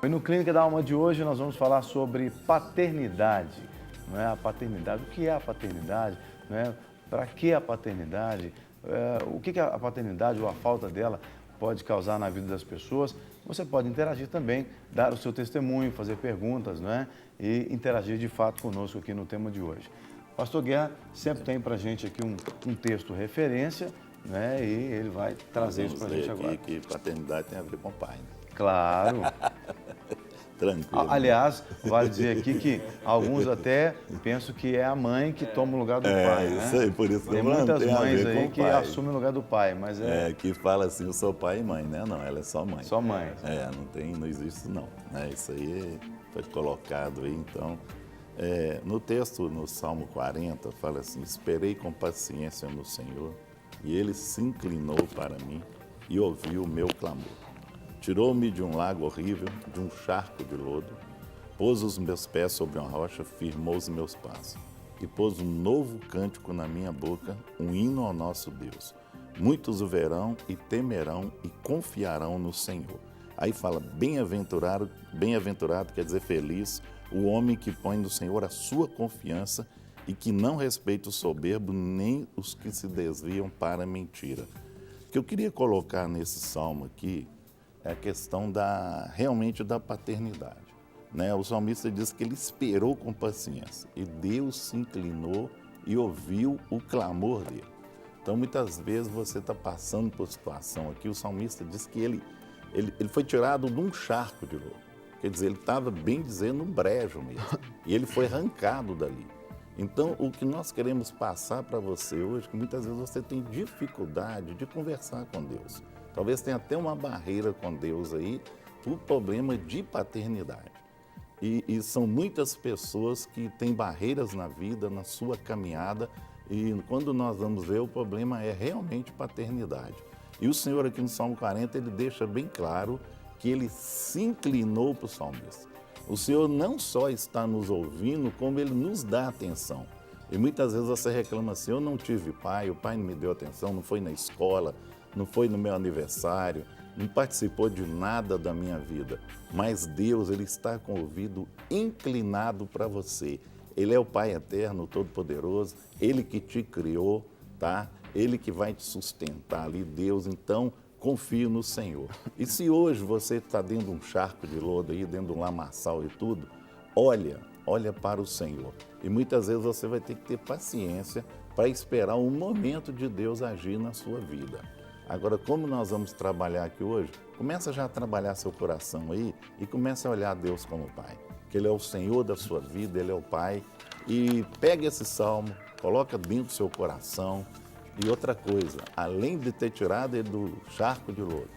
E no Clínica da Alma de hoje nós vamos falar sobre paternidade, não é? A paternidade, o que é a paternidade, não é? Para que a paternidade, o que a paternidade ou a falta dela pode causar na vida das pessoas. Você pode interagir também, dar o seu testemunho, fazer perguntas, não é? E interagir de fato conosco aqui no tema de hoje. Pastor Guerra sempre tem para a gente aqui um texto referência, né? E ele vai trazer isso para a gente agora. Que paternidade tem a ver com o pai, né? Claro. Tranquilo. Aliás, vale dizer aqui que alguns até pensam que é a mãe que toma o lugar do pai, né? Isso aí, por isso tem muitas mães aí que assumem o lugar do pai, mas que fala assim, eu sou pai e mãe, né? Não, ela é só mãe. Só mãe. Não existe isso não. Isso aí foi colocado aí, então. No texto, no Salmo 40, fala assim, esperei com paciência no Senhor, e Ele se inclinou para mim e ouviu o meu clamor. Tirou-me de um lago horrível, de um charco de lodo, pôs os meus pés sobre uma rocha, firmou os meus passos, e pôs um novo cântico na minha boca, um hino ao nosso Deus. Muitos o verão e temerão e confiarão no Senhor. Aí fala, bem-aventurado quer dizer feliz, o homem que põe no Senhor a sua confiança e que não respeita o soberbo, nem os que se desviam para a mentira. O que eu queria colocar nesse salmo aqui é a questão realmente da paternidade, né? O salmista diz que ele esperou com paciência e Deus se inclinou e ouviu o clamor dele. Então, muitas vezes você está passando por situação aqui, o salmista diz que ele foi tirado de um charco de lodo. Quer dizer, ele estava, bem dizendo, um brejo mesmo. E ele foi arrancado dali. Então, o que nós queremos passar para você hoje, que muitas vezes você tem dificuldade de conversar com Deus. Talvez tenha até uma barreira com Deus aí, por problema de paternidade. E são muitas pessoas que têm barreiras na vida, na sua caminhada, e quando nós vamos ver, o problema é realmente paternidade. E o Senhor aqui no Salmo 40, ele deixa bem claro que ele se inclinou para o salmista. O Senhor não só está nos ouvindo, como ele nos dá atenção. E muitas vezes você reclama assim, eu não tive pai, o pai não me deu atenção, não foi na escola, não foi no meu aniversário, não participou de nada da minha vida. Mas Deus, ele está com o ouvido inclinado para você. Ele é o Pai eterno, todo-poderoso, ele que te criou, tá? Ele que vai te sustentar ali, Deus, então confie no Senhor. E se hoje você está dentro de um charco de lodo aí, dentro de um lamaçal e tudo, olha para o Senhor. E muitas vezes você vai ter que ter paciência para esperar um momento de Deus agir na sua vida. Agora, como nós vamos trabalhar aqui hoje, começa já a trabalhar seu coração aí e começa a olhar Deus como Pai. Que Ele é o Senhor da sua vida, Ele é o Pai. E pega esse salmo, coloca dentro do seu coração. E outra coisa, além de ter tirado ele do charco de lodo,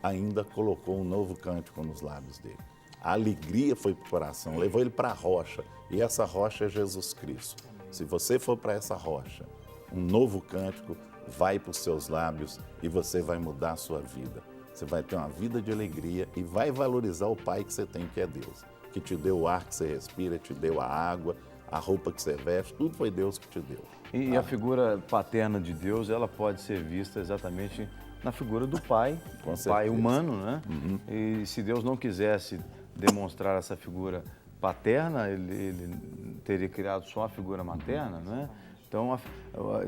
ainda colocou um novo cântico nos lábios dele. A alegria foi para o coração, levou ele para a rocha. E essa rocha é Jesus Cristo. Se você for para essa rocha, um novo cântico vai para os seus lábios e você vai mudar a sua vida. Você vai ter uma vida de alegria e vai valorizar o Pai que você tem, que é Deus. Que te deu o ar que você respira, te deu a água, a roupa que você veste, tudo foi Deus que te deu. E a figura paterna de Deus, ela pode ser vista exatamente na figura do pai, pai humano, né? Uhum. E se Deus não quisesse demonstrar essa figura paterna, ele teria criado só a figura materna, né? Então,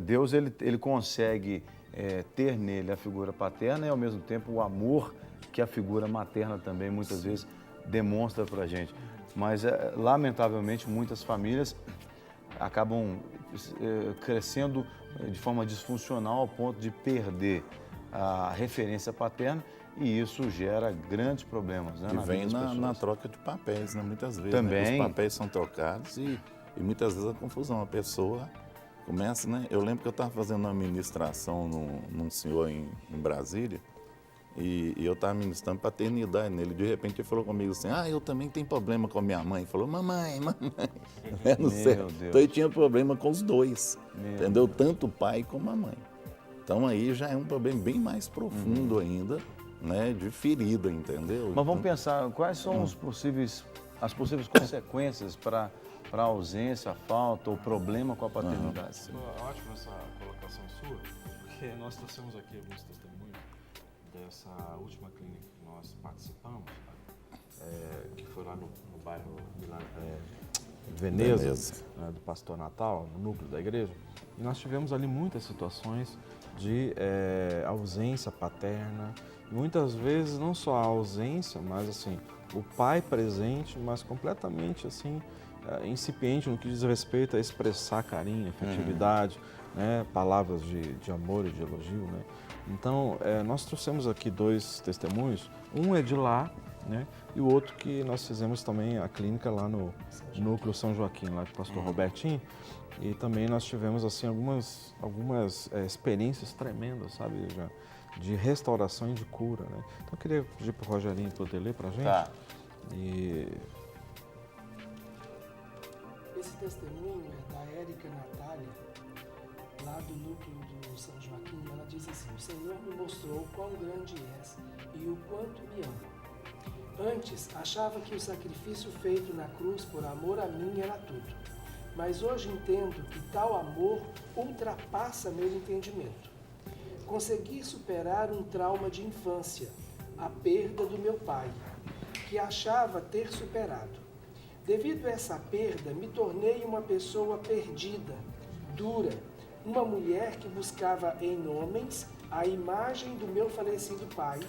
Deus, ele consegue ter nele a figura paterna e, ao mesmo tempo, o amor que a figura materna também, muitas vezes, demonstra para a gente. Mas, lamentavelmente, muitas famílias acabam crescendo de forma disfuncional ao ponto de perder a referência paterna e isso gera grandes problemas, né, na vida das pessoas. Na troca de papéis, né? Muitas vezes. Também. Né? Os papéis são trocados e muitas vezes a confusão. A pessoa começa, né? Eu lembro que eu estava fazendo uma ministração num senhor em Brasília e eu estava ministrando paternidade nele. De repente ele falou comigo assim, eu também tenho problema com a minha mãe. Ele falou, mamãe. Não sei. Então ele tinha problema com os dois, entendeu? Tanto o pai como a mãe. Então aí já é um problema bem mais profundo ainda, né? De ferida, entendeu? Mas vamos pensar, quais são as possíveis consequências para a ausência, a falta ou problema com a paternidade? Ótima essa colocação sua, porque nós trouxemos aqui alguns testemunhos dessa última clínica que nós participamos. que foi lá no bairro Veneza. Do Pastor Natal, no núcleo da igreja, e nós tivemos ali muitas situações de ausência paterna, muitas vezes não só a ausência, mas assim, o pai presente, mas completamente assim, incipiente no que diz respeito a expressar carinho, afetividade, né, palavras de amor e de elogio, né? Então, nós trouxemos aqui 2 testemunhos, um é de lá, né, e o outro que nós fizemos também a clínica lá no Núcleo São Joaquim, lá do pastor Robertinho, e também nós tivemos assim algumas experiências tremendas, sabe, já, de restauração e de cura, né? Então eu queria pedir para o Rogerinho poder ler para a gente. Tá. Esse testemunho é da Érica Natália, lá do núcleo do São Joaquim. Ela diz assim: o Senhor me mostrou quão grande és e o quanto me ama. Antes, achava que o sacrifício feito na cruz por amor a mim era tudo. Mas hoje entendo que tal amor ultrapassa meu entendimento. Consegui superar um trauma de infância, a perda do meu pai, que achava ter superado. Devido a essa perda, me tornei uma pessoa perdida, dura, uma mulher que buscava em homens a imagem do meu falecido pai,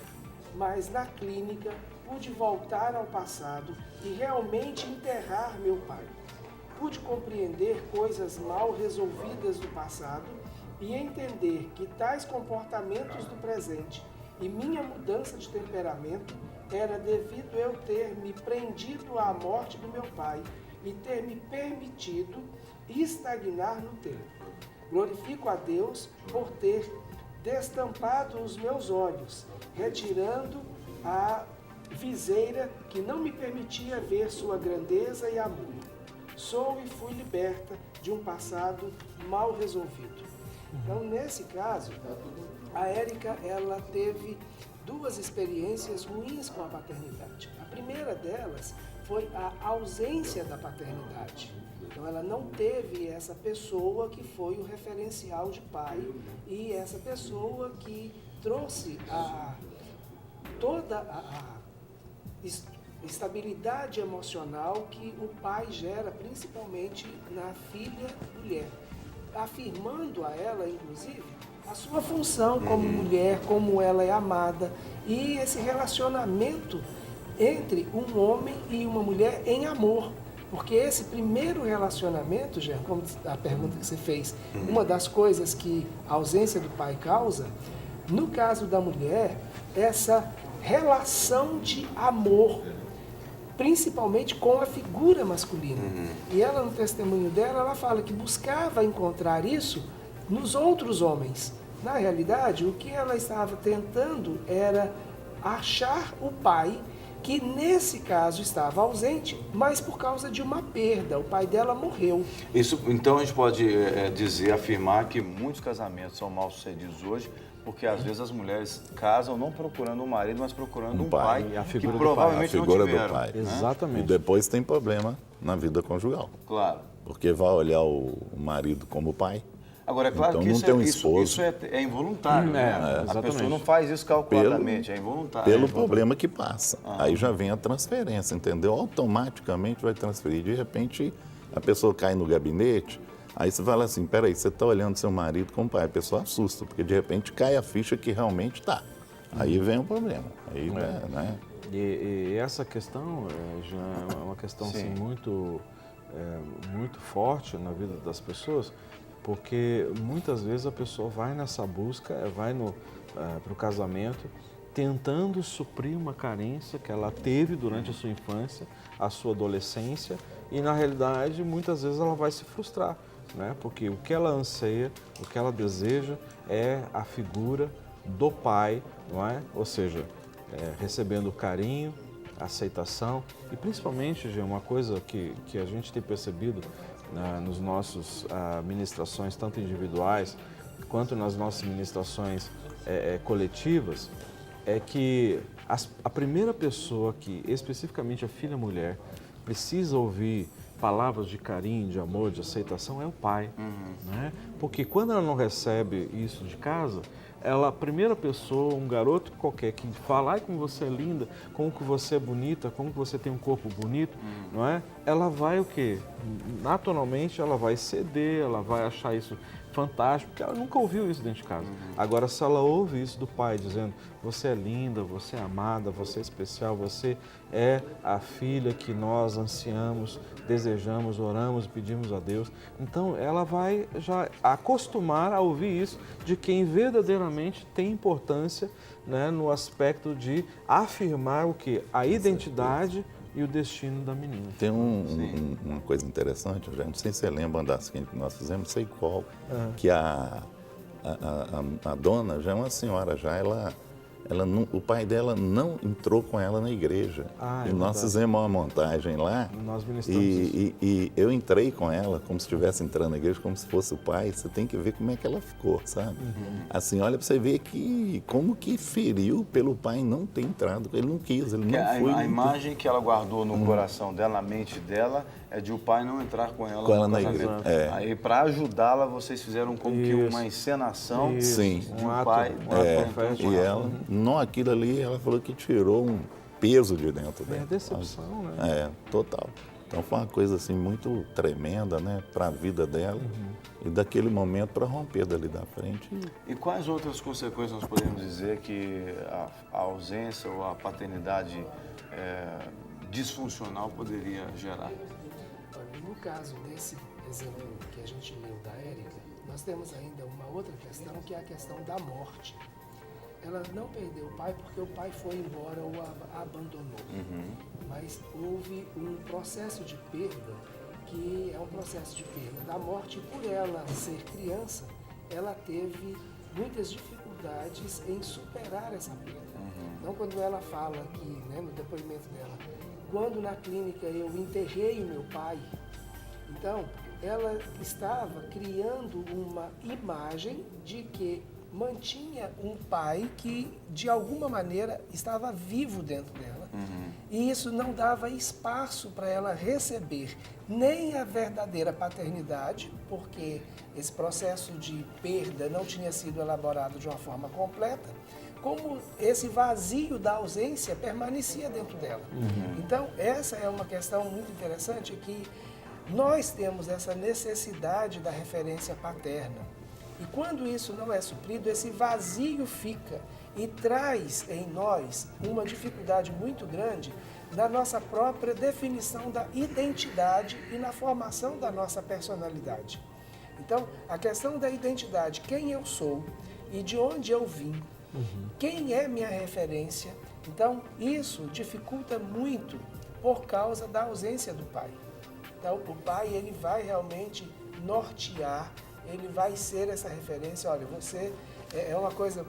mas na clínica pude voltar ao passado e realmente enterrar meu pai. Pude compreender coisas mal resolvidas do passado e entender que tais comportamentos do presente e minha mudança de temperamento era devido eu ter me prendido à morte do meu pai e ter me permitido estagnar no tempo. Glorifico a Deus por ter destampado os meus olhos, retirando a viseira que não me permitia ver sua grandeza e amor. Sou e fui liberta de um passado mal resolvido. Então, nesse caso, a Érica, ela teve 2 experiências ruins com a paternidade. A primeira delas foi a ausência da paternidade. Então, ela não teve essa pessoa que foi o referencial de pai e essa pessoa que trouxe toda a estabilidade emocional que o pai gera, principalmente na filha mulher, afirmando a ela, inclusive, a sua função como mulher, como ela é amada, e esse relacionamento entre um homem e uma mulher em amor. Porque esse primeiro relacionamento, já como a pergunta que você fez, uma das coisas que a ausência do pai causa, no caso da mulher, essa relação de amor, principalmente com a figura masculina. E ela, no testemunho dela, ela fala que buscava encontrar isso nos outros homens. Na realidade, o que ela estava tentando era achar o pai, que nesse caso estava ausente, mas por causa de uma perda. O pai dela morreu. Isso, então a gente pode afirmar que muitos casamentos são mal sucedidos hoje, porque às vezes as mulheres casam não procurando um marido, mas procurando um pai, a que figura do provavelmente pai. A figura não tiveram. do pai. Né? Exatamente. E depois tem problema na vida conjugal. Claro. Porque vai olhar o marido como pai. Agora, é claro Então, que não isso, tem um isso esposo. é involuntário. Né? A exatamente. pessoa não faz isso calculadamente, é involuntário. Pelo problema que passa. Aí já vem a transferência, entendeu? Automaticamente vai transferir. De repente, a pessoa cai no gabinete, aí você fala assim, peraí, você está olhando seu marido como pai. A pessoa assusta, porque de repente cai a ficha que realmente está. Aí vem o problema. Aí, né? E essa questão já é uma questão assim, muito forte na vida das pessoas, porque muitas vezes a pessoa vai nessa busca, vai para o casamento, tentando suprir uma carência que ela teve durante a sua infância, a sua adolescência, e na realidade muitas vezes ela vai se frustrar, né? Porque o que ela anseia, o que ela deseja é a figura do pai, não é? Ou seja, recebendo carinho, aceitação e principalmente, Gê, uma coisa que a gente tem percebido nos nossos ministrações, tanto individuais quanto nas nossas ministrações coletivas, é que a primeira pessoa que, especificamente a filha mulher, precisa ouvir palavras de carinho, de amor, de aceitação é o pai. Né? Porque quando ela não recebe isso de casa, a primeira pessoa, um garoto qualquer que fala, ai, como você é linda, como que você é bonita, como que você tem um corpo bonito, não é? Ela vai o quê? Naturalmente ela vai ceder, ela vai achar isso fantástico, porque ela nunca ouviu isso dentro de casa. Agora, se ela ouve isso do pai dizendo, você é linda, você é amada, você é especial, você é a filha que nós ansiamos, desejamos, oramos, pedimos a Deus. Então, ela vai já acostumar a ouvir isso de quem verdadeiramente tem importância, né, no aspecto de afirmar o quê? A identidade e o destino da menina. Tem uma coisa interessante, eu já não sei se você lembra das que nós fizemos, não sei qual, que a dona já é uma senhora, já o pai dela não entrou com ela na igreja. E nós fizemos uma montagem lá nós ministramos isso. E eu entrei com ela como se estivesse entrando na igreja, como se fosse o pai. Você tem que ver como é que ela ficou, sabe? Assim, olha para você ver que como que feriu pelo pai não ter entrado. Ele não quis, ele não foi. A imagem que ela guardou no coração dela, na mente dela, é de o pai não entrar com ela na igreja. Aí, para ajudá-la, vocês fizeram como que uma encenação Sim. de um pai. E ela, não aquilo ali, ela falou que tirou um peso de dentro dela. É decepção, né? Total. Então foi uma coisa assim muito tremenda, né, para a vida dela e daquele momento para romper dali da frente. E quais outras consequências nós podemos dizer que a ausência ou a paternidade disfuncional poderia gerar? No caso desse exemplo que a gente leu da Érica, nós temos ainda uma outra questão, que é a questão da morte. Ela não perdeu o pai porque o pai foi embora ou a abandonou. Mas houve um processo de perda, que é um processo de perda da morte, e por ela ser criança, ela teve muitas dificuldades em superar essa perda. Então, quando ela fala aqui, né, no depoimento dela, quando na clínica eu enterrei o meu pai, então ela estava criando uma imagem de que mantinha um pai que, de alguma maneira, estava vivo dentro dela. E isso não dava espaço para ela receber nem a verdadeira paternidade, porque esse processo de perda não tinha sido elaborado de uma forma completa, como esse vazio da ausência permanecia dentro dela. Então, essa é uma questão muito interessante, que nós temos essa necessidade da referência paterna. E quando isso não é suprido, esse vazio fica e traz em nós uma dificuldade muito grande na nossa própria definição da identidade e na formação da nossa personalidade. Então, a questão da identidade, quem eu sou e de onde eu vim, quem é minha referência, então isso dificulta muito por causa da ausência do pai. Então, o pai, ele vai realmente nortear, ele vai ser essa referência. Olha, você é uma coisa,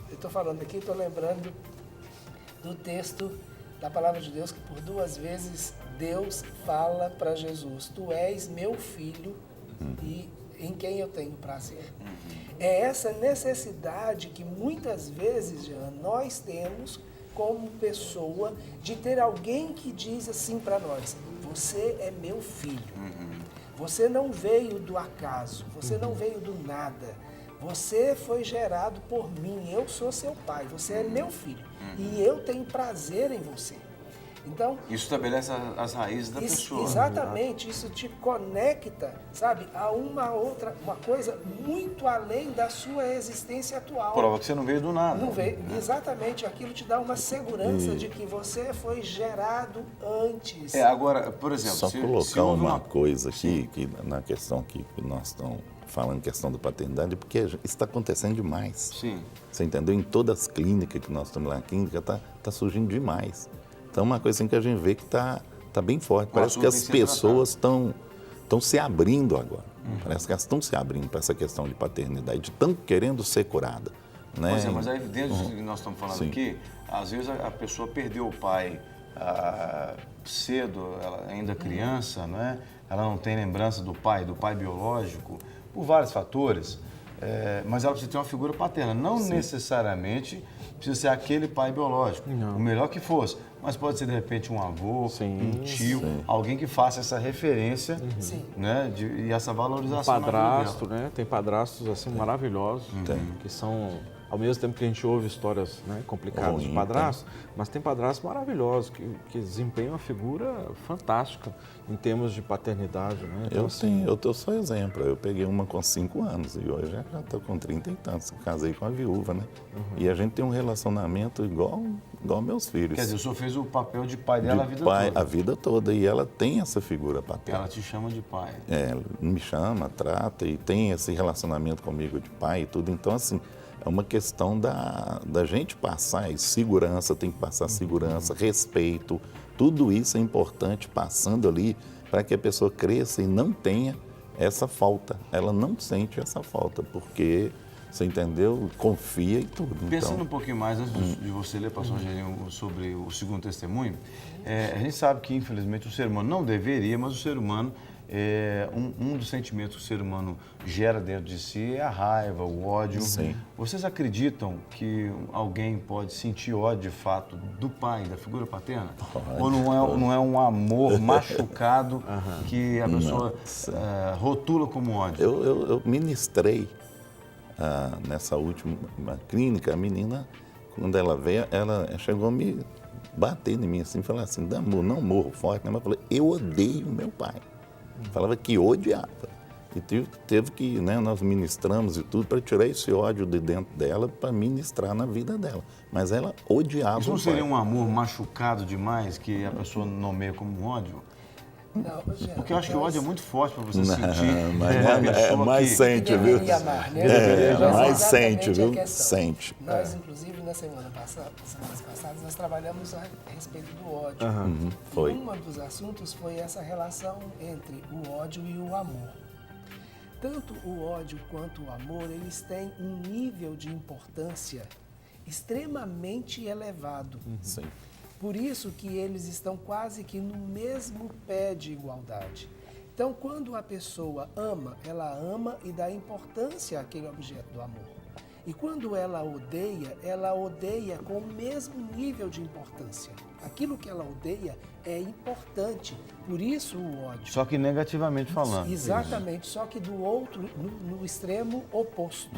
eu estou falando aqui, estou lembrando do texto da Palavra de Deus, que por 2 vezes Deus fala para Jesus, tu és meu filho e em quem eu tenho prazer. É essa necessidade que muitas vezes, Jean, nós temos como pessoa de ter alguém que diz assim para nós, você é meu filho. Você não veio do acaso, você não veio do nada. Você foi gerado por mim, eu sou seu pai, você é meu filho. E eu tenho prazer em você. Então, isso estabelece as raízes da pessoa. Exatamente, isso te conecta, sabe, a uma coisa muito além da sua existência atual. Prova que você não veio do nada. Não veio, exatamente, aquilo te dá uma segurança de que você foi gerado antes. Agora, por exemplo... Só colocar uma coisa aqui, que na questão que nós estamos falando, questão da paternidade, porque isso está acontecendo demais. Sim. Você entendeu? Em todas as clínicas que nós estamos lá, a clínica está surgindo demais. Então, uma coisa assim que a gente vê que está bem forte. Parece que as pessoas estão se abrindo agora. Parece que elas estão se abrindo para essa questão de paternidade, estão querendo ser curada. Né? Pois é, mas aí dentro do que nós estamos falando aqui, às vezes a pessoa perdeu o pai cedo, ela ainda criança, não é? Ela não tem lembrança do pai biológico, por vários fatores, mas ela precisa ter uma figura paterna. Não necessariamente precisa ser aquele pai biológico, o melhor que fosse. mas pode ser de repente um avô, Sim, um tio, sim. alguém que faça essa referência, Sim. né, e essa valorização. Padrasto, né? Tem padrastos assim maravilhosos, Tem. que são, ao mesmo tempo que a gente ouve histórias, né, complicadas de Ruim, padrastos, mas tem padrastos maravilhosos que desempenham uma figura fantástica em termos de paternidade, né? Então, Eu sou exemplo. Eu peguei uma com 5 anos e hoje já estou com 30 e tantos. Casei com a viúva, né? E a gente tem um relacionamento igual meus filhos. Quer dizer, o senhor fez o papel de pai dela a vida pai, toda. a vida toda. E ela tem essa figura paterna. Ela te chama de pai. Ela me chama, trata e tem esse relacionamento comigo de pai e tudo. Então, assim, é uma questão da gente passar. E segurança, tem que passar segurança, respeito. Tudo isso é importante passando ali para que a pessoa cresça e não tenha essa falta. Ela não sente essa falta, porque, você entendeu? Confia e tudo. Pensando Então, um pouquinho mais, antes de você ler, pastor Angelinho, sobre o segundo testemunho, a gente sabe que, infelizmente, o ser humano não deveria, mas o ser humano, um dos sentimentos que o ser humano gera dentro de si é a raiva, o ódio. Sim. Vocês acreditam que alguém pode sentir ódio, de fato, do pai, da figura paterna? Pode, Ou não é um amor machucado que a pessoa rotula como ódio? eu ministrei nessa última clínica, a menina, quando ela veio, ela chegou a me bater em mim assim, falar assim, amor, não morro forte, né? Mas eu falei, eu odeio meu pai. Falava que odiava. E teve que, né, nós ministramos e tudo para tirar esse ódio de dentro dela para ministrar na vida dela. Mas ela odiava Isso não o pai. seria um amor machucado demais que a pessoa nomeia como ódio? Não, gente, Porque eu acho que o ódio é muito forte para você Não, sentir. mas uma é pessoa mais que- sente, que viu? deveria amar, né? É, Mas mais exatamente sente, a viu? questão. Sente. Nós, inclusive, na semanas passadas, nós trabalhamos a respeito do ódio. Foi. E um dos assuntos foi essa relação entre o ódio e o amor. Tanto o ódio quanto o amor, eles têm um nível de importância extremamente elevado. Sim. Por isso que eles estão quase que no mesmo pé de igualdade. Então, quando a pessoa ama, ela ama e dá importância àquele objeto do amor. E quando ela odeia com o mesmo nível de importância. Aquilo que ela odeia é importante, por isso o ódio. Só que negativamente falando. Exatamente, só que do outro, no extremo oposto.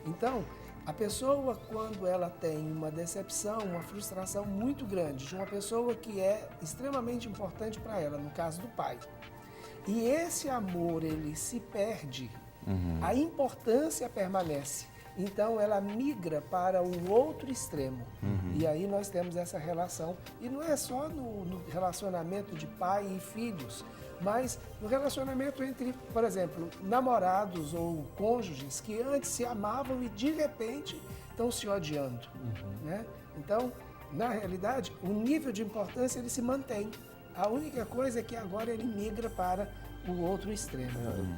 Então, a pessoa, quando ela tem uma decepção, uma frustração muito grande de uma pessoa que é extremamente importante para ela, no caso do pai, e esse amor, ele se perde, a importância permanece. Então, ela migra para o outro extremo. E aí nós temos essa relação. E não é só no relacionamento de pai e filhos, mas no relacionamento entre, por exemplo, namorados ou cônjuges que antes se amavam e, de repente, estão se odiando. Né? Então, na realidade, o nível de importância ele se mantém. A única coisa é que agora ele migra para o outro extremo.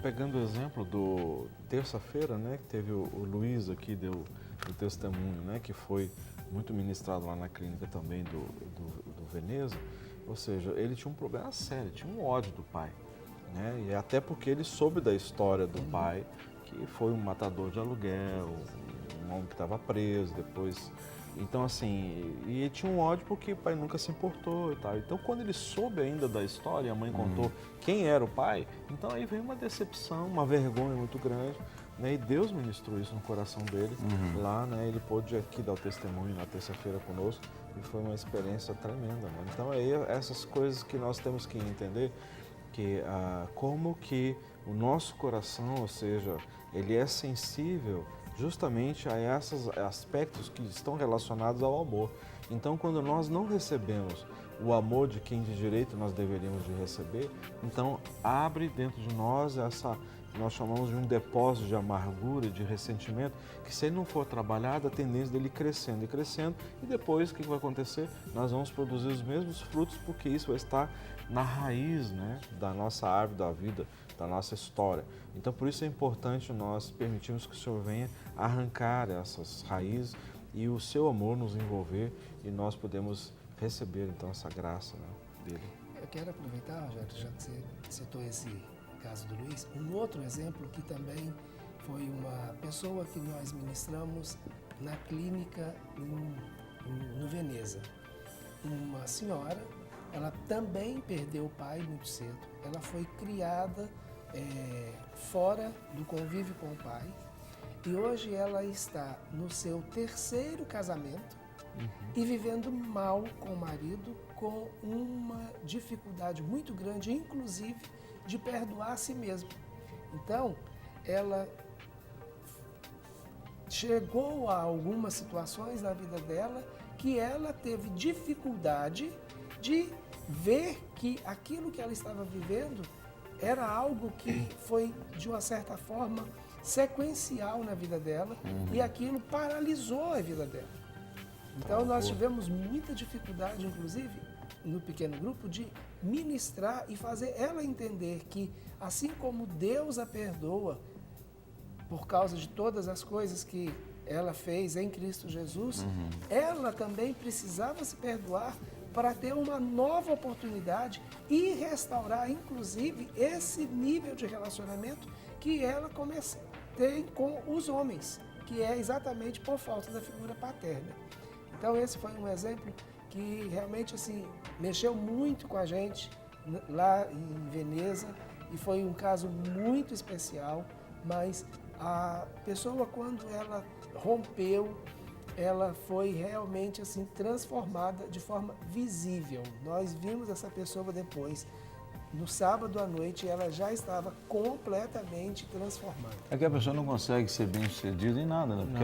Pegando o exemplo do terça-feira, né, que teve o Luiz aqui, deu o testemunho, né, que foi muito ministrado lá na clínica também do Veneza, ou seja, ele tinha um problema sério, tinha um ódio do pai, né, e até porque ele soube da história do pai, que foi um matador de aluguel, um homem que estava preso, depois... Então, assim, e ele tinha um ódio porque o pai nunca se importou e tal. Então, quando ele soube ainda da história, a mãe contou quem era o pai, então aí veio uma decepção, uma vergonha muito grande, né? E Deus ministrou isso no coração dele. Lá, né, ele pôde aqui dar o testemunho na terça-feira conosco e foi uma experiência tremenda, né? Então, aí essas coisas que nós temos que entender, que como que o nosso coração, ou seja, ele é sensível justamente a esses aspectos que estão relacionados ao amor. Então, quando nós não recebemos o amor de quem de direito nós deveríamos de receber, então abre dentro de nós essa, nós chamamos de um depósito de amargura, de ressentimento, que se ele não for trabalhado, a tendência dele ir crescendo e crescendo, e depois o que vai acontecer? Nós vamos produzir os mesmos frutos, porque isso vai estar na raiz, né, da nossa árvore da vida, da nossa história. Então, por isso é importante nós permitirmos que o Senhor venha arrancar essas raízes e o seu amor nos envolver e nós podemos receber, então, essa graça, né, dele. Eu quero aproveitar, Rogério, já que você citou esse caso do Luiz, um outro exemplo que também foi uma pessoa que nós ministramos na clínica no Veneza. uma senhora, ela também perdeu o pai muito cedo. Ela foi criada fora do convívio com o pai e hoje ela está no seu 3º casamento e vivendo mal com o marido, com uma dificuldade muito grande, inclusive de perdoar a si mesma. Então, ela chegou a algumas situações na vida dela que ela teve dificuldade de ver que aquilo que ela estava vivendo era algo que foi, de uma certa forma, sequencial na vida dela e aquilo paralisou a vida dela. Então, nós tivemos muita dificuldade, inclusive, no pequeno grupo, de ministrar e fazer ela entender que, assim como Deus a perdoa por causa de todas as coisas que ela fez em Cristo Jesus, ela também precisava se perdoar para ter uma nova oportunidade e restaurar, inclusive, esse nível de relacionamento que ela tem com os homens, que é exatamente por falta da figura paterna. Então, esse foi um exemplo que realmente assim, mexeu muito com a gente lá em Veneza e foi um caso muito especial, mas a pessoa, quando ela rompeu, ela foi realmente assim transformada de forma visível. Nós vimos essa pessoa depois. No sábado à noite, ela já estava completamente transformada. É que a pessoa não consegue ser bem-sucedida em nada, né? Porque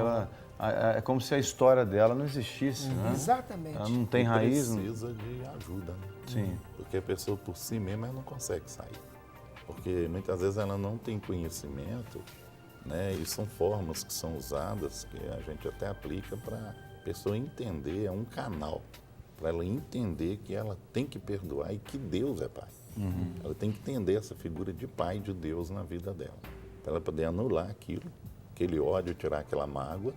é como se a história dela não existisse, né? Exatamente. Ela não tem raiz. Precisa de ajuda, né? Sim. Porque a pessoa por si mesma ela não consegue sair. Porque muitas vezes ela não tem conhecimento, né? E são formas que são usadas, que a gente até aplica para a pessoa entender, é um canal, para ela entender que ela tem que perdoar e que Deus é pai. Ela tem que entender essa figura de pai de Deus na vida dela, para ela poder anular aquilo, aquele ódio, tirar aquela mágoa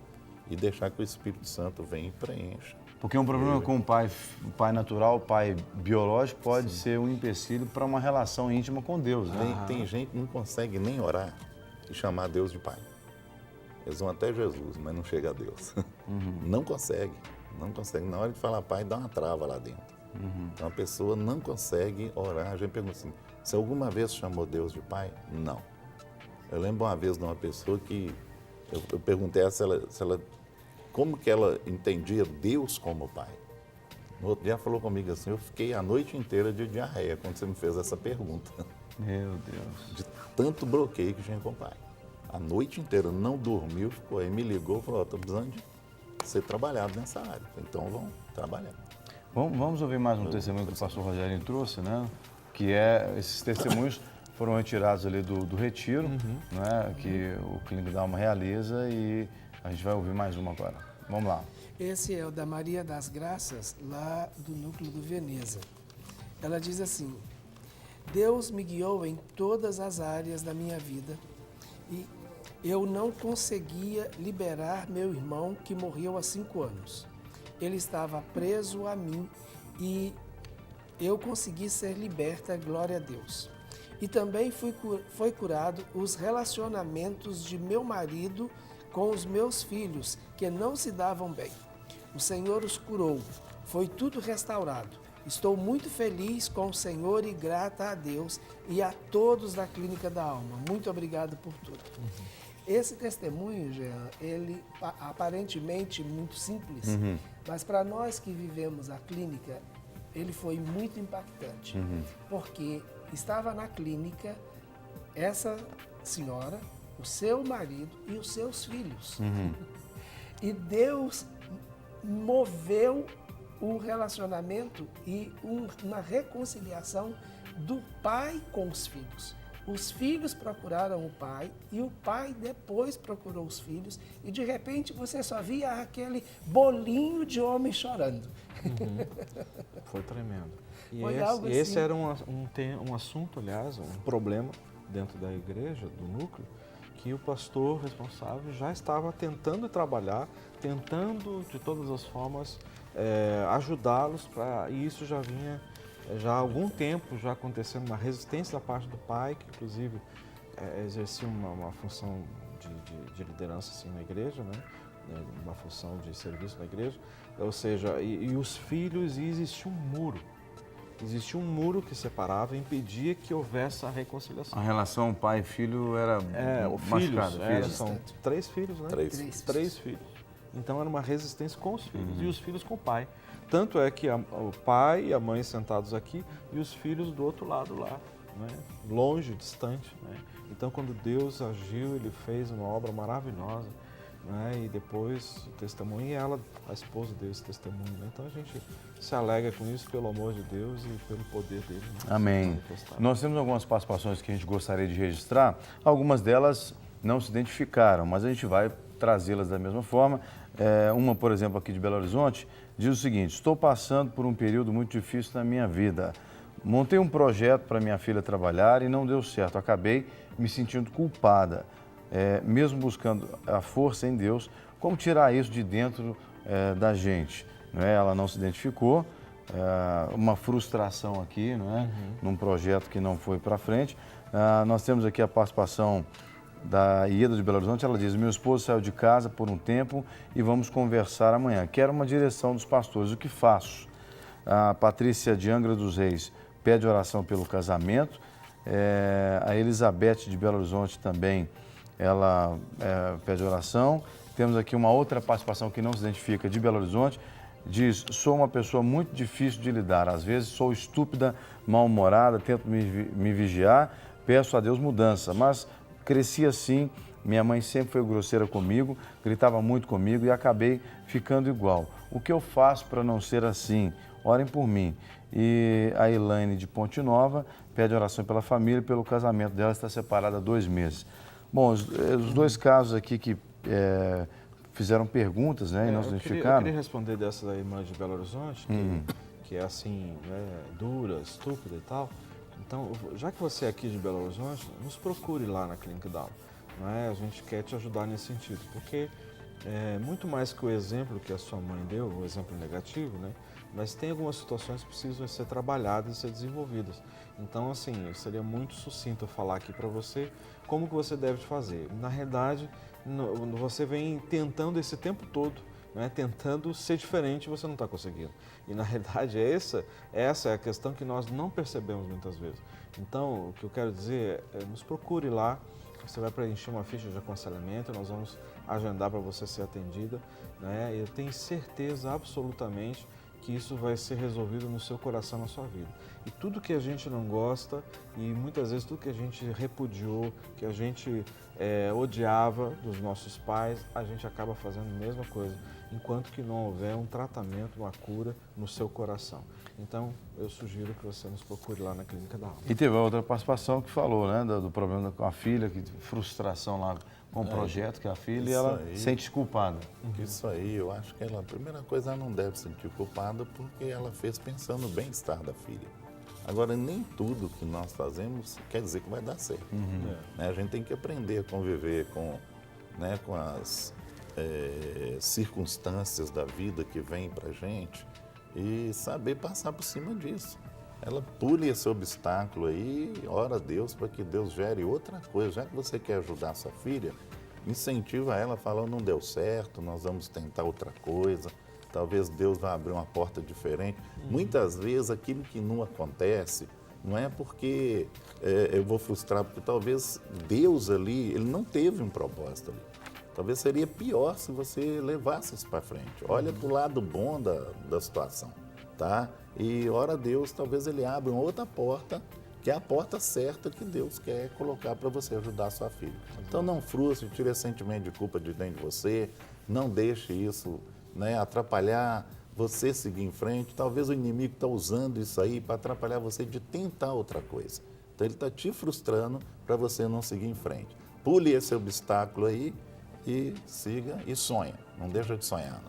e deixar que o Espírito Santo venha e preencha. Porque um problema com o pai natural, o pai biológico, pode ser um empecilho para uma relação íntima com Deus, né? Tem gente que não consegue nem orar e chamar Deus de pai. Eles vão até Jesus, mas não chega a Deus. Não consegue. Na hora de falar pai, dá uma trava lá dentro. Então a pessoa não consegue orar. A gente pergunta assim, você alguma vez chamou Deus de pai? Não. Eu lembro uma vez de uma pessoa que eu perguntei a ela se ela como que ela entendia Deus como pai. No outro dia ela falou comigo assim, eu fiquei a noite inteira de diarreia quando você me fez essa pergunta. Meu Deus. De tanto bloqueio que tinha com o pai. A noite inteira, não dormiu, ficou aí, me ligou, falou, estou precisando de ser trabalhado nessa área. Então vamos trabalhar. Vamos ouvir mais um testemunho que o pastor Rogério trouxe, né? Que é, esses testemunhos foram retirados ali do retiro, né? Que o Clínico da Alma realiza e a gente vai ouvir mais uma agora. Vamos lá. Esse é o da Maria das Graças, lá do núcleo do Veneza. Ela diz assim, Deus me guiou em todas as áreas da minha vida e eu não conseguia liberar meu irmão que morreu há 5 anos. Ele estava preso a mim e eu consegui ser liberta, glória a Deus. E também foi curado os relacionamentos de meu marido com os meus filhos, que não se davam bem. O Senhor os curou, foi tudo restaurado. Estou muito feliz com o Senhor e grata a Deus e a todos da Clínica da Alma. Muito obrigado por tudo. Esse testemunho, Jean, ele aparentemente muito simples, mas para nós que vivemos a clínica, ele foi muito impactante, porque estava na clínica essa senhora, o seu marido e os seus filhos. E Deus moveu um relacionamento e uma reconciliação do pai com os filhos. Os filhos procuraram o pai e o pai depois procurou os filhos e de repente você só via aquele bolinho de homem chorando. Foi tremendo. E Foi esse assim. era um assunto, aliás, um problema dentro da igreja, do núcleo, que o pastor responsável já estava tentando trabalhar, tentando de todas as formas ajudá-los, e isso já vinha já há algum tempo já acontecendo uma resistência da parte do pai, que inclusive exercia uma função de liderança assim, na igreja, né? né, uma função de serviço na igreja, ou seja, e os filhos, e existia um muro. Existia um muro que separava e impedia que houvesse a reconciliação. A relação pai e filho era machucada. São 3 filhos, né? 3 filhos. Então era uma resistência com os filhos e os filhos com o pai. Tanto é que o pai e a mãe sentados aqui e os filhos do outro lado lá, né? Longe, distante. Né? Então quando Deus agiu, Ele fez uma obra maravilhosa. Né? E depois o testemunho, e ela, a esposa deu esse testemunho. Né? Então a gente se alegra com isso pelo amor de Deus e pelo poder dele. Né? Amém. Nós temos algumas participações que a gente gostaria de registrar. Algumas delas não se identificaram, mas a gente vai trazê-las da mesma forma. Uma, por exemplo, aqui de Belo Horizonte, diz o seguinte: estou passando por um período muito difícil na minha vida. Montei um projeto para minha filha trabalhar e não deu certo. Acabei me sentindo culpada. Mesmo buscando a força em Deus, como tirar isso de dentro da gente? Não é? Ela não se identificou, uma frustração aqui, não é? Num projeto que não foi para frente. Nós temos aqui a participação da Ieda de Belo Horizonte. Ela diz: meu esposo saiu de casa por um tempo e vamos conversar amanhã. Quero uma direção dos pastores, o que faço? A Patrícia de Angra dos Reis pede oração pelo casamento. A Elizabeth de Belo Horizonte também, ela pede oração. Temos aqui uma outra participação que não se identifica, de Belo Horizonte. Diz: sou uma pessoa muito difícil de lidar. Às vezes sou estúpida, mal-humorada, tento me vigiar, peço a Deus mudança. Mas cresci assim, minha mãe sempre foi grosseira comigo, gritava muito comigo e acabei ficando igual. O que eu faço para não ser assim? Orem por mim. E a Elaine de Ponte Nova pede oração pela família e pelo casamento dela, está separada há 2 meses. Bom, os 2 casos aqui que fizeram perguntas, né, e não se identificaram. Eu queria responder dessa da irmã de Belo Horizonte, que é assim, né, dura, estúpida e tal. Então, já que você é aqui de Belo Horizonte, nos procure lá na Clínica da Alma. Né? A gente quer te ajudar nesse sentido, porque muito mais que o exemplo que a sua mãe deu, o exemplo negativo, né? Mas tem algumas situações que precisam ser trabalhadas e ser desenvolvidas. Então, assim, seria muito sucinto eu falar aqui para você como que você deve fazer. Na realidade, você vem tentando esse tempo todo, né, tentando ser diferente e você não está conseguindo. E na realidade essa é a questão que nós não percebemos muitas vezes. Então, o que eu quero dizer é nos procure lá, você vai preencher uma ficha de aconselhamento, nós vamos agendar para você ser atendida, né, e eu tenho certeza absolutamente que isso vai ser resolvido no seu coração, na sua vida. E tudo que a gente não gosta, e muitas vezes tudo que a gente repudiou, que a gente odiava dos nossos pais, a gente acaba fazendo a mesma coisa, enquanto que não houver um tratamento, uma cura no seu coração. Então, eu sugiro que você nos procure lá na Clínica da Alma. E teve outra participação que falou, né, do problema com a filha, que frustração lá com o projeto que a filha, e ela sente culpada. Isso aí, eu acho que a primeira coisa, ela não deve se sentir culpada porque ela fez pensando no bem-estar da filha. Agora, nem tudo que nós fazemos quer dizer que vai dar certo. Né? A gente tem que aprender a conviver com as circunstâncias da vida que vêm para a gente e saber passar por cima disso. Ela pule esse obstáculo aí, ora a Deus para que Deus gere outra coisa. Já que você quer ajudar a sua filha, incentiva ela falando: não deu certo, nós vamos tentar outra coisa. Talvez Deus vá abrir uma porta diferente. Muitas vezes aquilo que não acontece não é porque eu vou frustrar, porque talvez Deus ali, ele não teve um propósito ali. Talvez seria pior se você levasse isso para frente. Olha para o lado bom da situação, tá? E ora a Deus, talvez ele abra uma outra porta, que é a porta certa que Deus quer colocar para você ajudar a sua filha. Então não frustre, tire esse sentimento de culpa de dentro de você, não deixe isso, né, atrapalhar você seguir em frente. Talvez o inimigo está usando isso aí para atrapalhar você de tentar outra coisa. Então ele está te frustrando para você não seguir em frente. Pule esse obstáculo aí e siga e sonha. Não deixa de sonhar.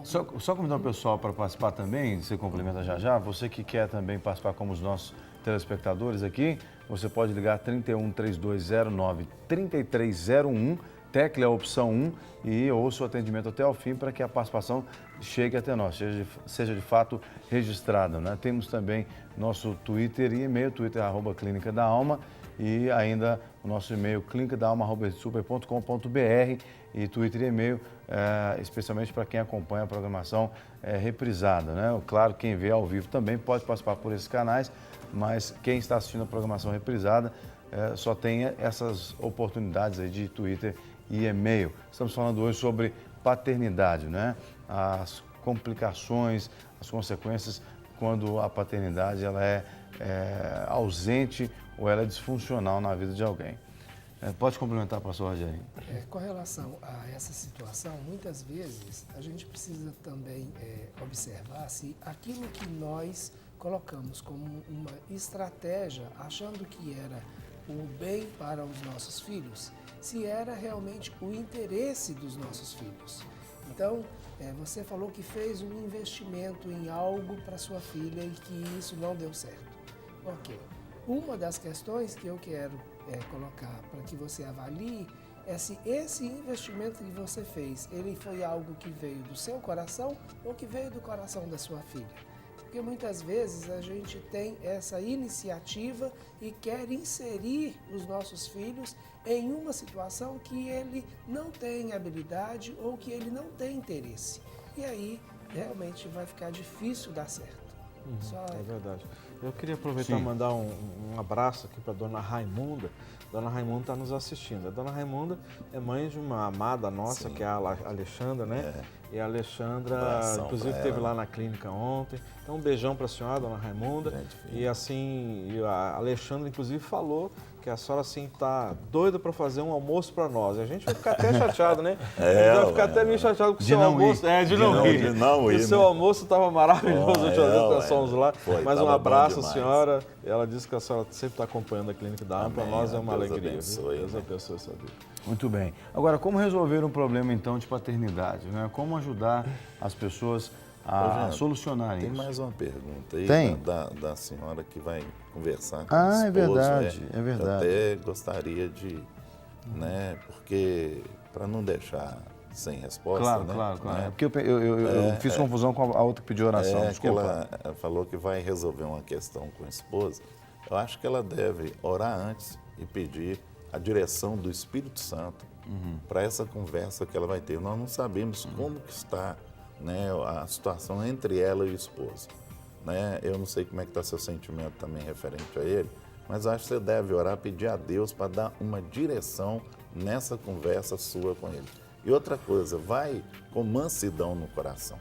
Só convidar o pessoal para participar também, você complementa já. Você que quer também participar como os nossos telespectadores aqui, você pode ligar 31 3209 3301, tecle a opção 1 e ouça o atendimento até o fim para que a participação chegue até nós, seja de fato registrada. Né? Temos também nosso Twitter e e-mail, Twitter @Clínica da Alma. e ainda o nosso e-mail clinicadalma@super.com.br e Twitter e e-mail, especialmente para quem acompanha a programação reprisada, né? Claro, quem vê ao vivo também pode participar por esses canais, mas quem está assistindo a programação reprisada só tem essas oportunidades aí de Twitter e e-mail. Estamos falando hoje sobre paternidade, né? As complicações, as consequências quando a paternidade ela é ausente ou ela é disfuncional na vida de alguém. Pode complementar, pastor Rogério? Com relação a essa situação, muitas vezes a gente precisa também observar se aquilo que nós colocamos como uma estratégia, achando que era o bem para os nossos filhos, se era realmente o interesse dos nossos filhos. Então, você falou que fez um investimento em algo para sua filha e que isso não deu certo. Ok. Uma das questões que eu quero colocar para que você avalie é se esse investimento que você fez, ele foi algo que veio do seu coração ou que veio do coração da sua filha. Porque muitas vezes a gente tem essa iniciativa e quer inserir os nossos filhos em uma situação que ele não tem habilidade ou que ele não tem interesse. E aí realmente vai ficar difícil dar certo. É verdade. Eu queria aproveitar e mandar um abraço aqui para a dona Raimunda. Dona Raimunda está nos assistindo. A dona Raimunda é mãe de uma amada nossa, que é a Alexandra, né? E a Alexandra, inclusive, esteve lá na clínica ontem. Então, um beijão para a senhora, dona Raimunda. E assim, a Alexandra, inclusive, falou que a senhora, assim, está doida para fazer um almoço para nós. A gente vai ficar até chateado, né? A gente vai ficar até meio chateado com o seu almoço. De não ir. O seu almoço estava maravilhoso. Nós fomos lá. Mas um abraço, senhora. Ela disse que a senhora sempre está acompanhando a Clínica da Alma. Para nós é uma alegria. Deus abençoe a sua vida. Muito bem. Agora, como resolver um problema, então, de paternidade? Né? Como ajudar as pessoas a solucionarem isso? Tem mais uma pergunta aí da senhora que vai conversar com o esposo. É verdade, é verdade. Eu até gostaria de, né, porque para não deixar sem resposta, claro, né? Claro. Né? Porque eu fiz confusão com a outra que pediu oração, desculpa. Ela falou que vai resolver uma questão com a esposa. Eu acho que ela deve orar antes e pedir a direção do Espírito Santo para essa conversa que ela vai ter. Nós não sabemos como que está, né, a situação entre ela e o esposo. Né? Eu não sei como é que está seu sentimento também referente a ele, mas acho que você deve orar, pedir a Deus para dar uma direção nessa conversa sua com ele. E outra coisa, vai com mansidão no coração.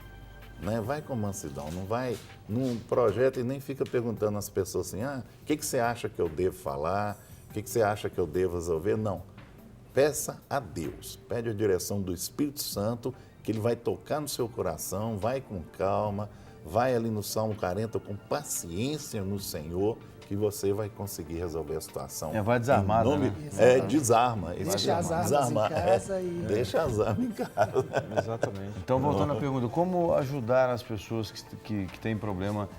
Né? Vai com mansidão, não vai num projeto e nem fica perguntando às pessoas assim, o que você acha que eu devo falar? O que você acha que eu devo resolver? Não. Peça a Deus, pede a direção do Espírito Santo, que Ele vai tocar no seu coração, vai com calma, vai ali no Salmo 40 com paciência no Senhor, que você vai conseguir resolver a situação. Vai desarmar, né? Desarma. Deixa as armas em casa e... Deixa as armas em casa. Exatamente. Então, voltando à pergunta, como ajudar as pessoas que têm problema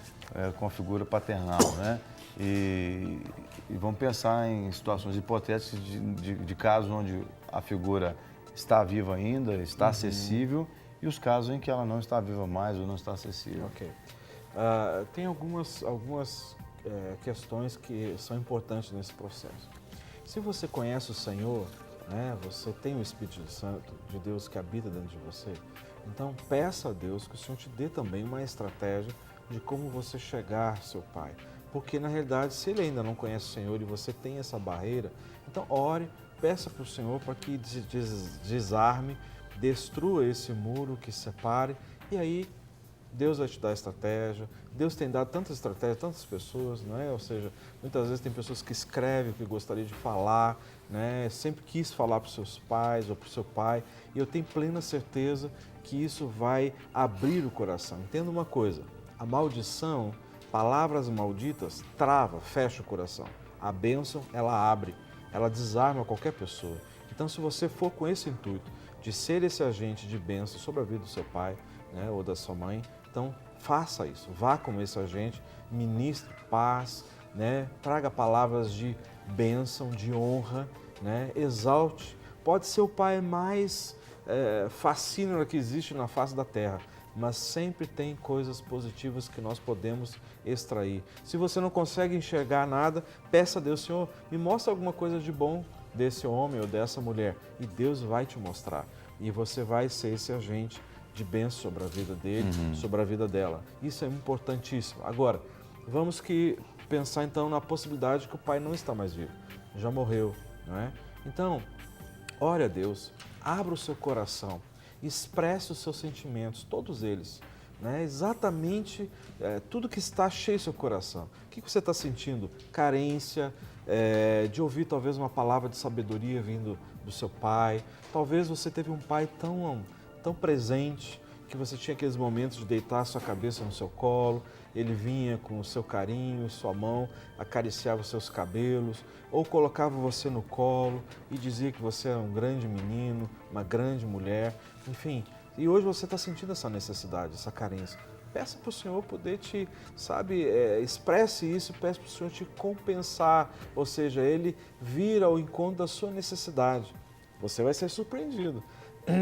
com a figura paternal, né? E vamos pensar em situações hipotéticas de casos onde a figura está viva ainda, está acessível, e os casos em que ela não está viva mais ou não está acessível. Ok. Tem algumas questões que são importantes nesse processo. Se você conhece o Senhor, né, você tem o Espírito Santo de Deus que habita dentro de você, então peça a Deus que o Senhor te dê também uma estratégia de como você chegar ao seu Pai. Porque, na realidade, se ele ainda não conhece o Senhor e você tem essa barreira, então ore, peça para o Senhor para que desarme, destrua esse muro que separe, e aí Deus vai te dar estratégia. Deus tem dado tantas estratégias, tantas pessoas, não é? Ou seja, muitas vezes tem pessoas que escrevem o que gostaria de falar, né? Sempre quis falar para os seus pais ou para o seu pai, e eu tenho plena certeza que isso vai abrir o coração. Entenda uma coisa, a maldição, palavras malditas, trava, fecha o coração. A bênção, ela abre, ela desarma qualquer pessoa. Então, se você for com esse intuito de ser esse agente de bênção sobre a vida do seu pai, né, ou da sua mãe, então faça isso. Vá como esse agente, ministre paz, né, traga palavras de bênção, de honra, né, exalte. Pode ser o pai mais fascínio que existe na face da terra, mas sempre tem coisas positivas que nós podemos extrair. Se você não consegue enxergar nada, peça a Deus, Senhor, me mostra alguma coisa de bom desse homem ou dessa mulher, e Deus vai te mostrar. E você vai ser esse agente de bênção sobre a vida dele, sobre a vida dela. Isso é importantíssimo. Agora, vamos pensar então na possibilidade que o pai não está mais vivo, já morreu, não é? Então, ore a Deus, abra o seu coração, expresse os seus sentimentos, todos eles, né? Exatamente tudo que está cheio do seu coração. O que você está sentindo? Carência, de ouvir talvez uma palavra de sabedoria vindo do seu pai. Talvez você teve um pai tão presente que você tinha aqueles momentos de deitar a sua cabeça no seu colo, ele vinha com o seu carinho, sua mão, acariciava os seus cabelos, ou colocava você no colo e dizia que você era um grande menino, uma grande mulher, enfim. E hoje você está sentindo essa necessidade, essa carência. Peça para o Senhor poder te, expresse isso, peça para o Senhor te compensar, ou seja, Ele vir ao encontro da sua necessidade. Você vai ser surpreendido,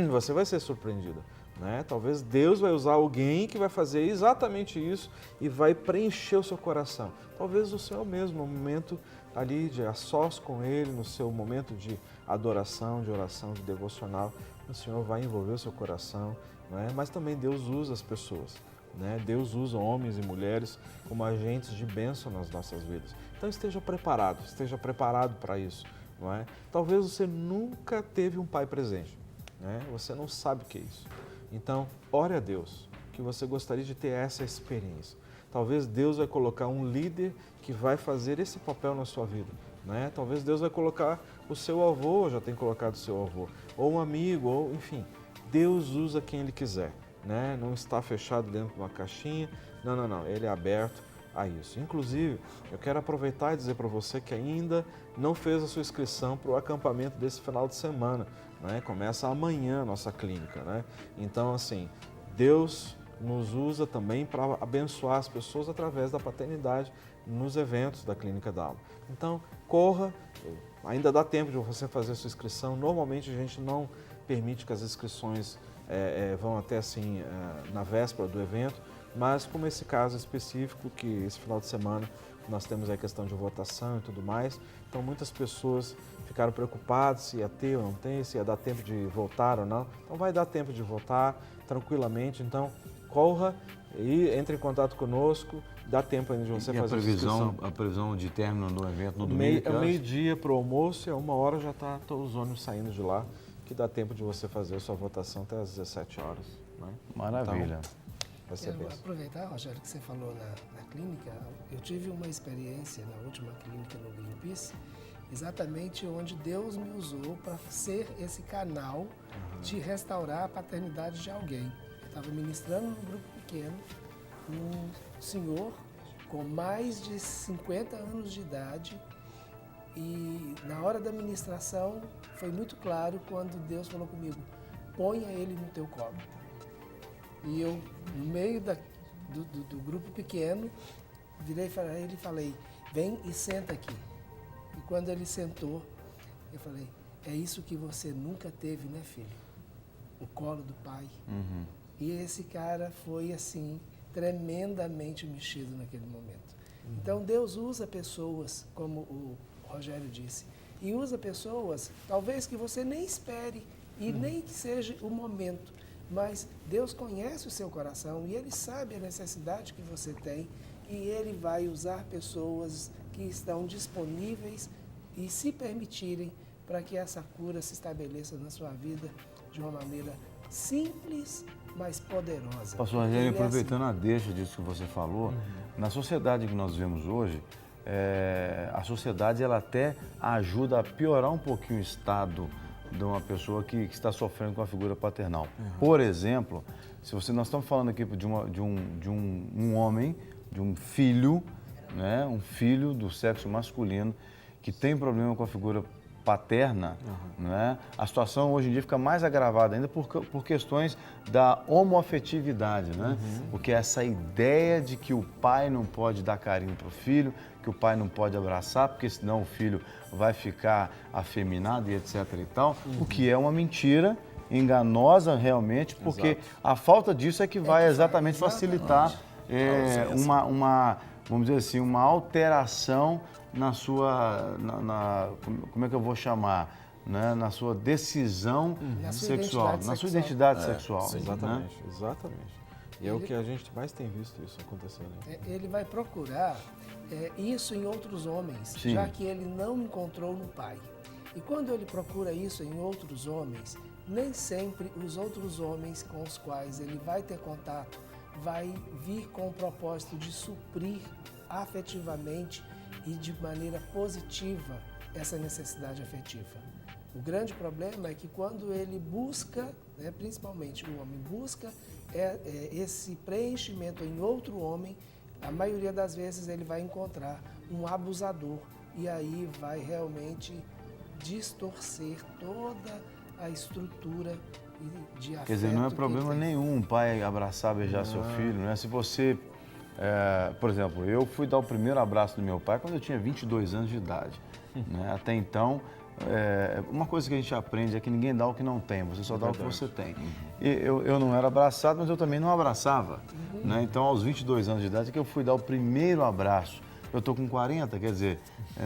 você vai ser surpreendida. Né? Talvez Deus vai usar alguém que vai fazer exatamente isso e vai preencher o seu coração. Talvez o Senhor mesmo, no momento ali de a sós com Ele, no seu momento de adoração, de oração, de devocional, o Senhor vai envolver o seu coração, né? Mas também Deus usa as pessoas. Né? Deus usa homens e mulheres como agentes de bênção nas nossas vidas. Então esteja preparado para isso. Não é? Talvez você nunca teve um pai presente, né? Você não sabe o que é isso. Então, ore a Deus, que você gostaria de ter essa experiência. Talvez Deus vai colocar um líder que vai fazer esse papel na sua vida. Né? Talvez Deus vai colocar o seu avô, já tem colocado o seu avô, ou um amigo, ou enfim. Deus usa quem Ele quiser. Né? Não está fechado dentro de uma caixinha. Não. Ele é aberto a isso. Inclusive, eu quero aproveitar e dizer para você que ainda não fez a sua inscrição para o acampamento desse final de semana. Né? Começa amanhã a nossa clínica. Né? Então, assim, Deus nos usa também para abençoar as pessoas através da paternidade nos eventos da Clínica da Alma. Então, corra, ainda dá tempo de você fazer a sua inscrição. Normalmente a gente não permite que as inscrições vão até assim na véspera do evento, mas como esse caso específico, que esse final de semana nós temos a questão de votação e tudo mais, então muitas pessoas ficaram preocupadas se ia ter ou não ter, se ia dar tempo de votar ou não. Então vai dar tempo de votar tranquilamente, então corra e entre em contato conosco, dá tempo ainda de você fazer a inscrição. A previsão de término do evento no domingo? É meio-dia para o almoço e a 1h já está todos os ônibus saindo de lá, que dá tempo de você fazer a sua votação até às 17 horas. Né? Maravilha. Então, vai ser Quero aproveitar, Rogério, que você falou na clínica. Eu tive uma experiência na última clínica no Greenpeace, exatamente onde Deus me usou para ser esse canal de restaurar a paternidade de alguém. Eu estava ministrando num grupo pequeno, um senhor com mais de 50 anos de idade, e na hora da ministração foi muito claro quando Deus falou comigo: ponha ele no teu colo. E eu, no meio do grupo pequeno, virei para ele e falei: vem e senta aqui. E quando ele sentou, eu falei: é isso que você nunca teve, né, filho? O colo do pai. Uhum. E esse cara foi, assim, tremendamente mexido naquele momento. Então, Deus usa pessoas, como o Rogério disse, e usa pessoas, talvez que você nem espere e nem que seja o momento, mas Deus conhece o seu coração e Ele sabe a necessidade que você tem e Ele vai usar pessoas que estão disponíveis e se permitirem para que essa cura se estabeleça na sua vida de uma maneira simples, mas poderosa. Pastor Rogério, aproveitando a deixa disso que você falou, na sociedade que nós vivemos hoje, a sociedade ela até ajuda a piorar um pouquinho o estado de uma pessoa que está sofrendo com a figura paternal. Por exemplo, nós estamos falando aqui de um homem, de um filho, né, um filho do sexo masculino que tem problema com a figura paterna, né? A situação hoje em dia fica mais agravada ainda por questões da homoafetividade, né? Porque essa ideia de que o pai não pode dar carinho para o filho, que o pai não pode abraçar, porque senão o filho vai ficar afeminado e etc. e tal, o que é uma mentira enganosa realmente, porque a falta disso é que vai exatamente facilitar vamos dizer assim, uma alteração na sua, como é que eu vou chamar? Né? Na sua decisão sexual, na sua identidade sexual. Sim. Exatamente, exatamente. E é o que a gente mais tem visto isso acontecer. Né? Ele vai procurar isso em outros homens, já que ele não encontrou no pai. E quando ele procura isso em outros homens, nem sempre os outros homens com os quais ele vai ter contato vai vir com o propósito de suprir afetivamente e de maneira positiva essa necessidade afetiva. O grande problema é que quando ele busca, né, principalmente o homem busca esse preenchimento em outro homem, a maioria das vezes ele vai encontrar um abusador e aí vai realmente distorcer toda a estrutura de afeto. Quer dizer, não é problema nenhum um pai abraçar, beijar seu filho, né? Se você, por exemplo, eu fui dar o primeiro abraço do meu pai quando eu tinha 22 anos de idade. Né? Até então, uma coisa que a gente aprende é que ninguém dá o que não tem, você só dá o que você tem. E eu não era abraçado, mas eu também não abraçava. Né? Então, aos 22 anos de idade, é que eu fui dar o primeiro abraço. Eu estou com 40, quer dizer,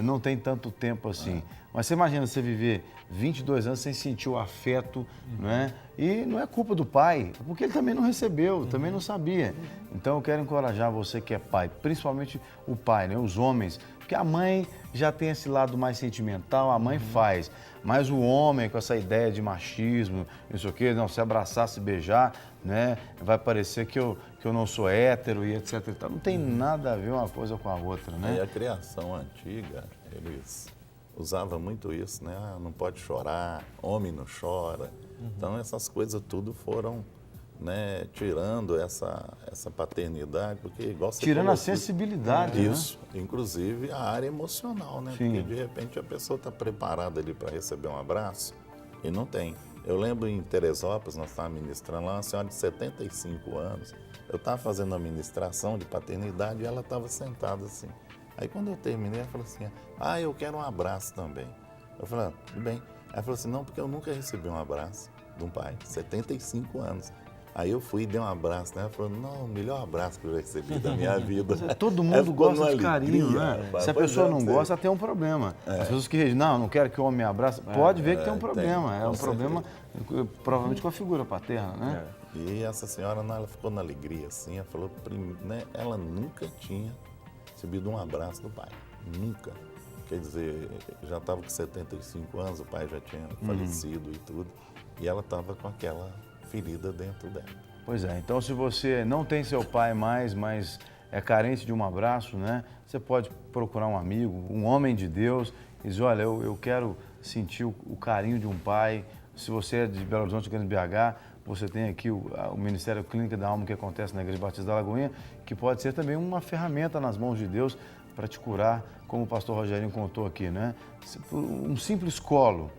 não tem tanto tempo assim. Mas você imagina você viver 22 anos sem sentir o afeto, né? E não é culpa do pai, porque ele também não recebeu, também não sabia. Então eu quero encorajar você que é pai, principalmente o pai, né? Os homens, porque a mãe já tem esse lado mais sentimental, a mãe faz. Mas o homem com essa ideia de machismo, isso aqui, não, se abraçar, se beijar, né? Vai parecer que eu não sou hétero e etc. Não tem nada a ver uma coisa com a outra, né? E a criação antiga, eles usavam muito isso, né? Ah, não pode chorar, homem não chora. Então essas coisas tudo foram, né, tirando essa paternidade, porque igual você tirando falou, a sensibilidade, isso, né? Inclusive a área emocional, né? Sim. Porque de repente a pessoa está preparada ali para receber um abraço e não tem. Eu lembro em Teresópolis, nós estávamos ministrando lá, uma senhora de 75 anos, eu estava fazendo uma ministração de paternidade e ela estava sentada assim. Aí quando eu terminei, ela falou assim, eu quero um abraço também. Eu falei, tudo bem. Ela falou assim, não, porque eu nunca recebi um abraço de um pai, 75 anos. Aí eu fui e dei um abraço, né? Ela falou, não, o melhor abraço que eu já recebi da minha vida. Todo mundo gosta de carinho, né? Rapaz. Se a pessoa não gosta, tem um problema. As pessoas que dizem, não quero que o homem me abrace, pode ver que tem um problema. É um problema, provavelmente com a figura paterna, né? E essa senhora, ela ficou na alegria, assim, ela falou, né? Ela nunca tinha recebido um abraço do pai, nunca. Quer dizer, já estava com 75 anos, o pai já tinha falecido e tudo, e ela estava com aquela ferida dentro dela. Pois é, então se você não tem seu pai mais, mas é carente de um abraço, né? Você pode procurar um amigo, um homem de Deus, e dizer, olha, eu quero sentir o carinho de um pai. Se você é de Belo Horizonte, Grande BH, você tem aqui o Ministério Clínica da Alma que acontece na Igreja Batista da Lagoinha, que pode ser também uma ferramenta nas mãos de Deus para te curar, como o pastor Rogerinho contou aqui, né? Um simples colo,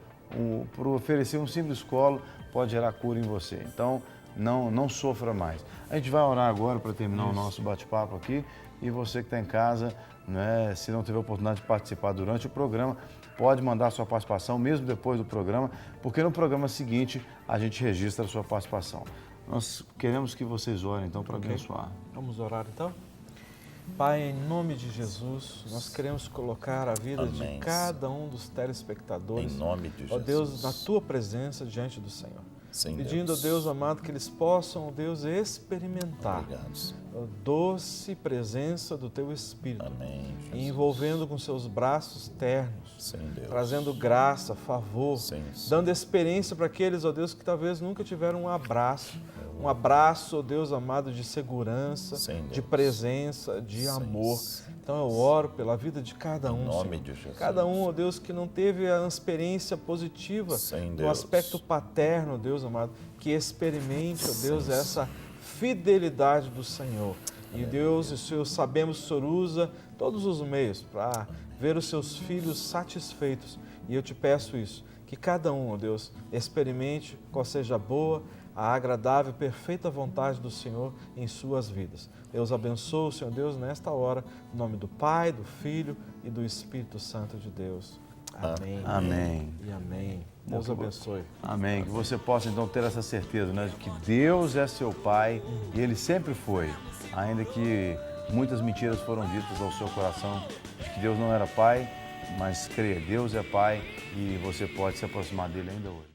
por oferecer um simples colo, pode gerar cura em você. Então, não sofra mais. A gente vai orar agora para terminar o nosso bate-papo aqui, e você que está em casa, né, se não tiver oportunidade de participar durante o programa, pode mandar a sua participação mesmo depois do programa, porque no programa seguinte a gente registra a sua participação. Nós queremos que vocês orem, então, para abençoar. Vamos orar, então? Pai, em nome de Jesus, nós queremos colocar a vida de cada um dos telespectadores, em nome de Jesus, ó Deus, na Tua presença diante do Senhor. Sim, pedindo, ó Deus amado, que eles possam, ó Deus, experimentar a doce presença do Teu Espírito. Amém, e envolvendo com seus braços ternos, sim, Deus, trazendo graça, favor, sim, dando experiência para aqueles, ó Deus, que talvez nunca tiveram um abraço, ó Deus amado, de segurança, sim, de presença, de amor. Então eu oro pela vida de cada um, em nome Senhor. de Jesus. Cada um, ó Deus, que não teve a experiência positiva no aspecto paterno, Deus amado, que experimente, ó Deus, essa fidelidade do Senhor. E Deus, o Senhor, sabemos que o Senhor usa todos os meios para ver os seus filhos satisfeitos. E eu te peço isso, que cada um, ó Deus, experimente qual seja a boa, a agradável e perfeita vontade do Senhor em suas vidas. Deus abençoe o Senhor Deus nesta hora, em nome do Pai, do Filho e do Espírito Santo de Deus. Amém. Amém. E amém. Deus abençoe. Amém. Que você possa então ter essa certeza, né, de que Deus é seu Pai e Ele sempre foi, ainda que muitas mentiras foram ditas ao seu coração, de que Deus não era Pai, mas creia, Deus é Pai e você pode se aproximar dele ainda hoje.